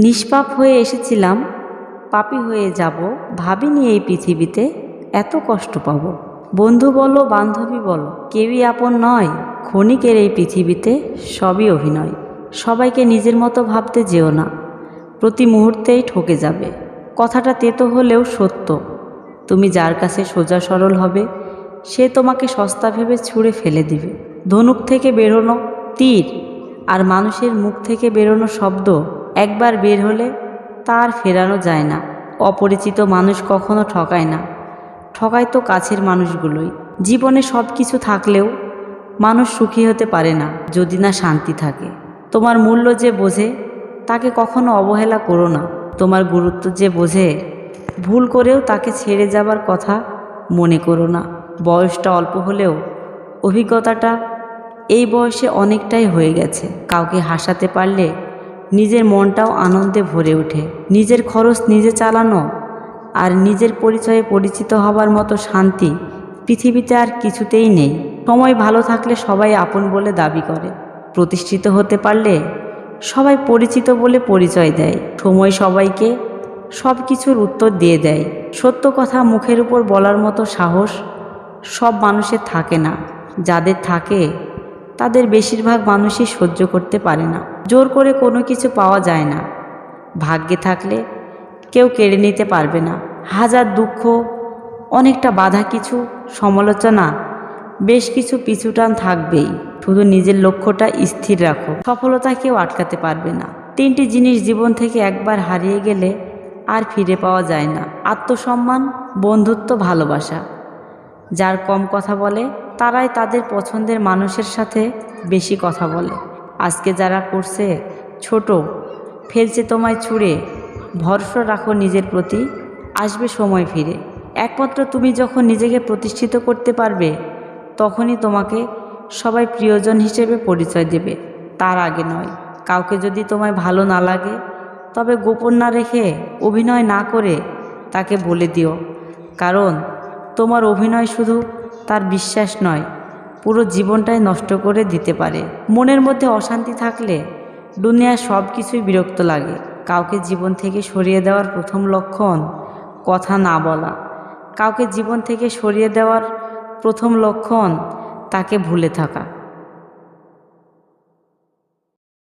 নিষ্পাপ হয়ে এসেছিলাম, পাপী হয়ে যাব। ভাবিনি এই পৃথিবীতে এত কষ্ট পাবো। বন্ধু বলো বান্ধবী বলো, কেউই আপন নয়। ক্ষণিকের এই পৃথিবীতে সবই অভিনয়। সবাইকে নিজের মতো ভাবতে যেও না, প্রতি মুহূর্তেই ঠকে যাবে। কথাটা তেতো হলেও সত্য। তুমি যার কাছে সোজা সরল হবে, সে তোমাকে সস্তা ভেবে ছুঁড়ে ফেলে দিবে। ধনুক থেকে বেরোনো তীর আর মানুষের মুখ থেকে বেরোনো শব্দ একবার বের হলে তার ফেরানো যায় না। অপরিচিত মানুষ কখনো ঠকায় না, ঠকায় তো কাছের মানুষগুলোই। জীবনে সব কিছু থাকলেও মানুষ সুখী হতে পারে না যদি না শান্তি থাকে। তোমার মূল্য যে বোঝে তাকে কখনো অবহেলা করো না। তোমার গুরুত্ব যে বোঝে ভুল করেও তাকে ছেড়ে যাবার কথা মনে করো না। বয়সটা অল্প হলেও অভিজ্ঞতাটা এই বয়সে অনেকটাই হয়ে গেছে। কাউকে হাসাতে পারলে নিজের মনটাও আনন্দে ভরে ওঠে। নিজের খরচ নিজে চালানো আর নিজের পরিচয়ে পরিচিত হবার মতো শান্তি পৃথিবীতে আর কিছুতেই নেই। সময় ভালো থাকলে সবাই আপন বলে দাবি করে, প্রতিষ্ঠিত হতে পারলে সবাই পরিচিত বলে পরিচয় দেয়। সময় সবাইকে সব কিছুর উত্তর দিয়ে দেয়। সত্য কথা মুখের উপর বলার মতো সাহস সব মানুষের থাকে না। যাদের থাকে তাদের বেশিরভাগ মানুষই সহ্য করতে পারে না। জোর করে কোনো কিছু পাওয়া যায় না। ভাগ্যে থাকলে কেউ কেড়ে নিতে পারবে না। হাজার দুঃখ, অনেকটা বাধা, কিছু সমালোচনা, বেশ কিছু পিছুটান থাকবেই। শুধু নিজের লক্ষ্যটা স্থির রাখো, সফলতা কেউ আটকাতে পারবে না। তিনটি জিনিস জীবন থেকে একবার হারিয়ে গেলে আর ফিরে পাওয়া যায় না: আত্মসম্মান, বন্ধুত্ব, ভালোবাসা। যার কম কথা বলে তারাই তাদের পছন্দের মানুষের সাথে বেশি কথা বলে। আজকে যারা করছে ছোট, ফেলছে তোমায় ছুঁড়ে, ভরসা রাখো নিজের প্রতি, আসবে সময় ফিরে। একমাত্র তুমি যখন নিজেকে প্রতিষ্ঠিত করতে পারবে তখনই তোমাকে সবাই প্রিয়জন হিসেবে পরিচয় দেবে, তার আগে নয়। কাউকে যদি তোমায় ভালো না লাগে তবে গোপন না রেখে, অভিনয় না করে তাকে বলে দিও। কারণ তোমার অভিনয় শুধু তার বিশ্বাস নয়, পুরো জীবনটাই নষ্ট করে দিতে পারে। মনের মধ্যে অশান্তি থাকলে দুনিয়ার সব কিছুই বিরক্ত লাগে। কাউকে জীবন থেকে সরিয়ে দেওয়ার প্রথম লক্ষণ কথা না বলা। কাউকে জীবন থেকে সরিয়ে দেওয়ার প্রথম লক্ষণ তাকে ভুলে থাকা।